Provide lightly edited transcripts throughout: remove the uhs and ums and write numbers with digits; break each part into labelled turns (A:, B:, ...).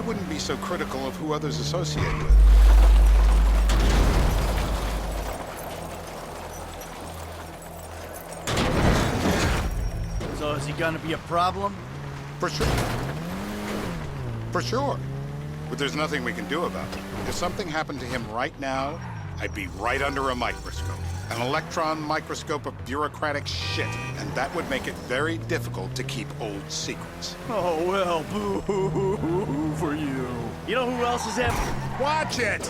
A: I wouldn't be so critical of who others associate with.
B: So is he gonna be a problem?
A: For sure. For sure. But there's nothing we can do about it. If something happened to him right now, I'd be right under a microscope. An electron microscope of bureaucratic shit. And that would make it very difficult to keep old secrets.
B: Oh, well, boo-hoo-hoo for you. You know who else is having...
A: Watch it!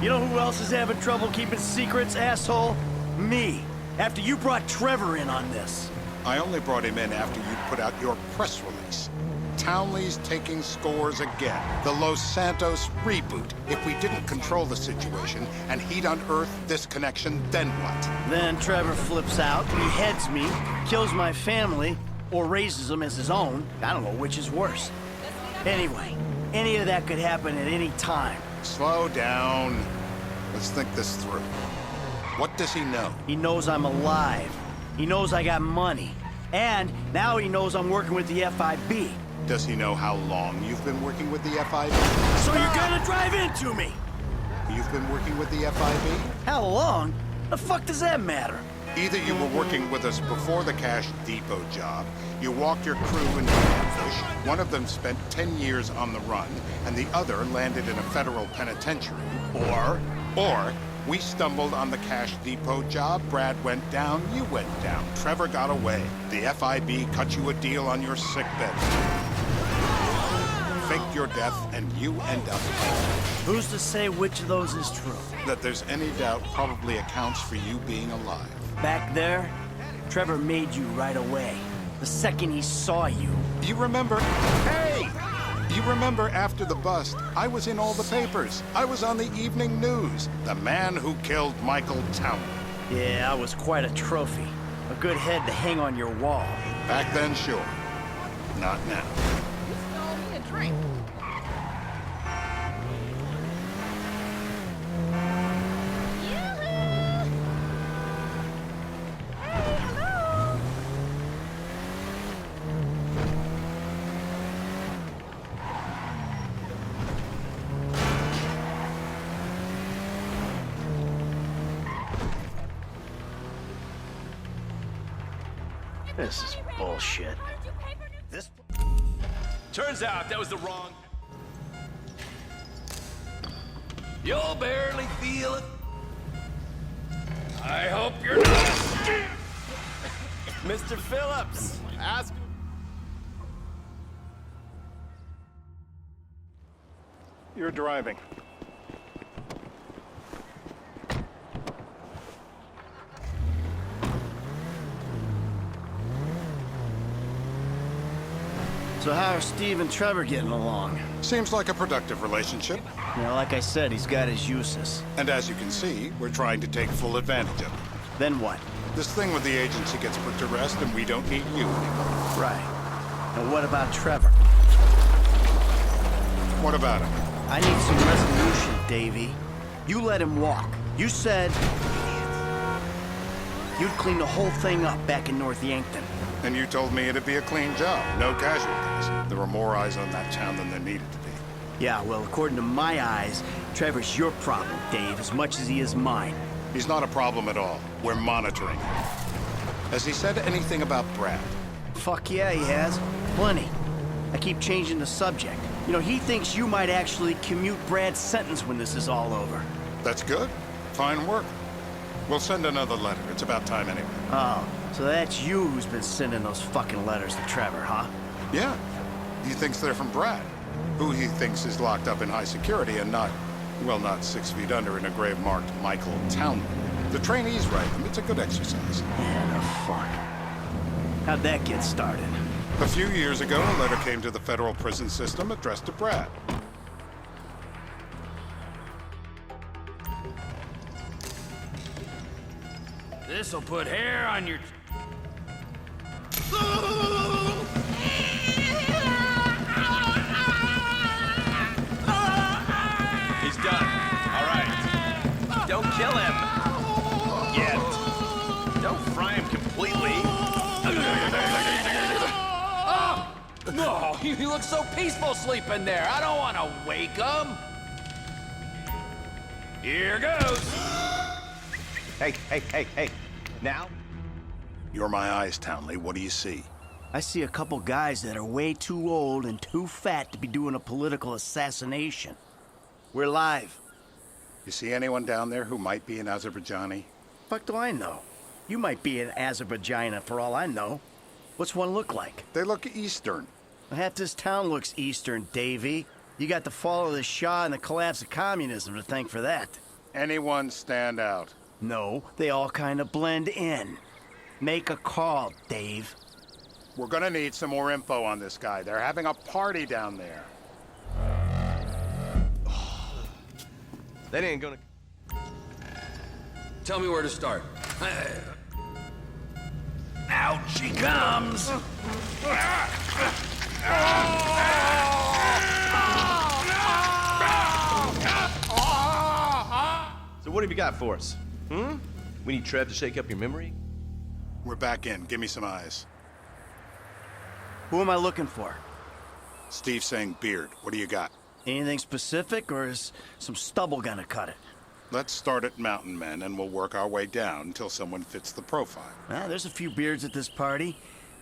B: You know who else is having trouble keeping secrets, asshole? Me. After you brought Trevor in on this.
A: I only brought him in after you put out your press release. Townley's taking scores again. The Los Santos reboot. If we didn't control the situation and he'd unearthed this connection, then what?
B: Then Trevor flips out, beheads me, kills my family, or raises them as his own. I don't know which is worse. Anyway, any of that could happen at any time.
A: Slow down. Let's think this through. What does he know?
B: He knows I'm alive. He knows I got money. And now he knows I'm working with the FIB.
A: Does he know how long you've been working with the FIB?
B: So you're gonna drive into me?
A: You've been working with the FIB?
B: How long? The fuck does that matter?
A: Either you were working with us before the Cash Depot job, you walked your crew into ambush, one of them spent 10 years on the run, and the other landed in a federal penitentiary. Or we stumbled on the Cash Depot job, Brad went down, you went down, Trevor got away. The FIB cut you a deal on your sickbed. Faked your death, and you end up dead.
B: Who's to say which of those is true?
A: That there's any doubt probably accounts for you being alive.
B: Back there, Trevor made you right away. The second he saw you.
A: You remember... Hey! You remember after the bust, I was in all the papers. I was on the evening news. The man who killed Michael Townley.
B: Yeah, I was quite a trophy. A good head to hang on your wall.
A: Back then, sure. Not now.
C: You stole me a drink.
B: This is bullshit.
C: This...
D: Turns out that was the wrong... You'll barely feel it. I hope you're not... Mr. Phillips, ask...
A: You're driving.
B: So how are Steve and Trevor getting along?
A: Seems like a productive relationship.
B: You know, like I said, he's got his uses.
A: And as you can see, we're trying to take full advantage of it.
B: Then what?
A: This thing with the agency gets put to rest and we don't need you anymore.
B: Right. And what about Trevor?
A: What about him?
B: I need some resolution, Davey. You let him walk. You said... you'd clean the whole thing up back in North Yankton.
A: And you told me it'd be a clean job, no casualties. There were more eyes on that town than there needed to be.
B: Yeah, well, according to my eyes, Trevor's your problem, Dave, as much as he is mine.
A: He's not a problem at all. We're monitoring him. Has he said anything about Brad?
B: Fuck yeah, he has. Plenty. I keep changing the subject. You know, he thinks you might actually commute Brad's sentence when this is all over.
A: That's good. Fine work. We'll send another letter. It's about time anyway.
B: Oh, so that's you who's been sending those fucking letters to Trevor, huh?
A: Yeah. He thinks they're from Brad, who he thinks is locked up in high security and not, well, not 6 feet under in a grave marked Michael Townley. The trainees write them. It's a good exercise.
B: Yeah, the fuck. How'd that get started?
A: A few years ago, a letter came to the federal prison system addressed to Brad.
D: This'll put hair on your... He's done. All right. Don't kill him. Yet. Don't fry him completely. No. he looks so peaceful sleeping there. I don't want to wake him. Here goes.
E: Hey. Now?
A: You're my eyes, Townley. What do you see?
B: I see a couple guys that are way too old and too fat to be doing a political assassination. We're live.
A: You see anyone down there who might be an Azerbaijani?
B: Fuck do I know? You might be an Azerbaijani for all I know. What's one look like?
A: They look Eastern.
B: Half this town looks Eastern, Davy. You got the fall of the Shah and the collapse of communism to thank for that.
A: Anyone stand out?
B: No, they all kind of blend in. Make a call, Dave.
A: We're gonna need some more info on this guy. They're having a party down there.
E: That ain't gonna...
D: Tell me where to start. Out she comes.
E: So what have you got for us? We need Trev to shake up your memory?
A: We're back in. Give me some eyes.
B: Who am I looking for?
A: Steve's saying beard. What do you got?
B: Anything specific, or is some stubble gonna cut it?
A: Let's start at Mountain Men, and we'll work our way down until someone fits the profile.
B: There's a few beards at this party.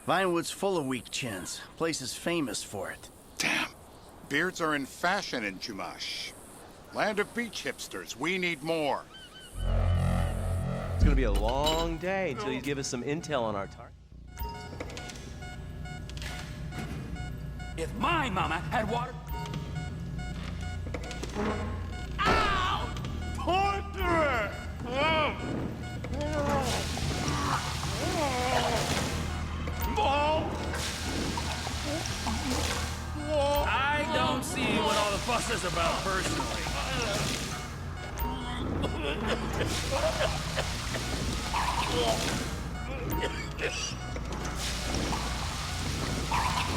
B: Vinewood's full of weak chins. Place is famous for it.
A: Damn. Beards are in fashion in Chumash. Land of beach hipsters. We need more.
E: It's gonna be a long day until you give us some intel on our target.
D: If my mama had water... I don't see what all the fuss is about personally.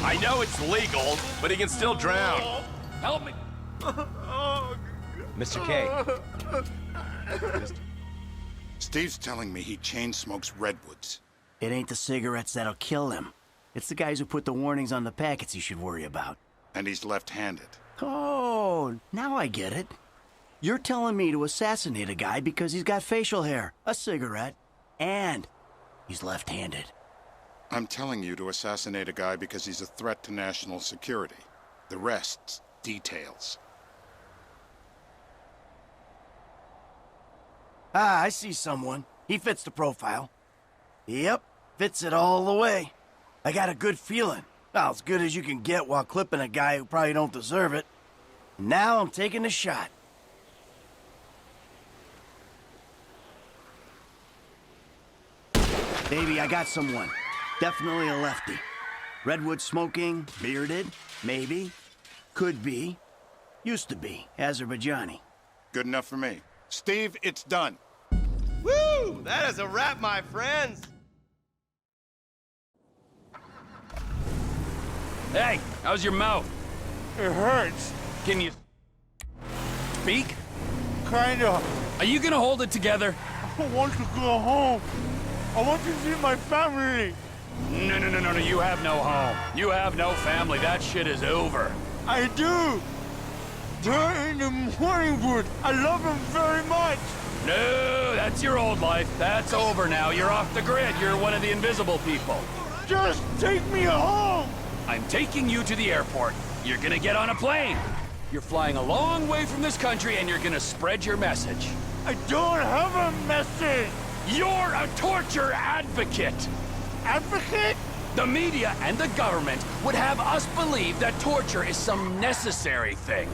E: I know it's legal, but he can still drown.
D: Help me.
E: Mr. K.
A: Steve's telling me he chain smokes redwoods.
B: It ain't the cigarettes that'll kill him. It's the guys who put the warnings on the packets you should worry about.
A: And he's left-handed.
B: Oh, now I get it. You're telling me to assassinate a guy because he's got facial hair, a cigarette, and he's left-handed.
A: I'm telling you to assassinate a guy because he's a threat to national security. The rest's details.
B: I see someone. He fits the profile. Yep, fits it all the way. I got a good feeling. Well, as good as you can get while clipping a guy who probably don't deserve it. Now I'm taking a shot. Baby, I got someone. Definitely a lefty. Redwood smoking, bearded, maybe. Could be. Used to be. Azerbaijani.
A: Good enough for me. Steve, it's done.
E: Woo! That is a wrap, my friends!
D: Hey, how's your mouth?
F: It hurts.
D: Can you speak?
F: Kinda.
D: Are you gonna hold it together?
F: I want to go home. I want to see my family.
D: No, you have no home. You have no family. That shit is over.
F: I do. They're in the morning wood. I love them very much.
D: No, that's your old life. That's over now. You're off the grid. You're one of the invisible people.
F: Just take me home.
D: I'm taking you to the airport. You're gonna get on a plane. You're flying a long way from this country and you're gonna spread your message.
F: I don't have a message.
D: You're a torture advocate.
F: Advocate?
D: The media and the government would have us believe that torture is some necessary thing.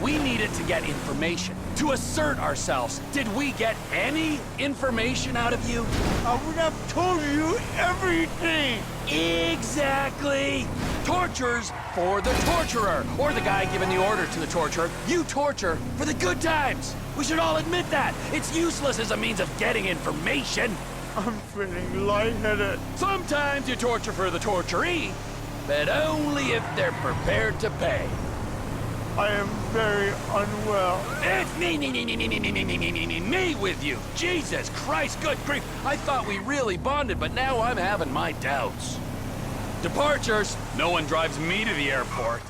D: We need it to get information, to assert ourselves. Did we get any information out of you?
F: I would have told you everything.
D: Exactly! Torture's for the torturer, or the guy giving the order to the torturer. You torture for the good times. We should all admit that. It's useless as a means of getting information.
F: I'm feeling lightheaded.
D: Sometimes you torture for the torturee, but only if they're prepared to pay.
F: I am very unwell.
D: It's me with you. Jesus Christ, good grief. I thought we really bonded, but now I'm having my doubts. Departures! No one drives me to the airport.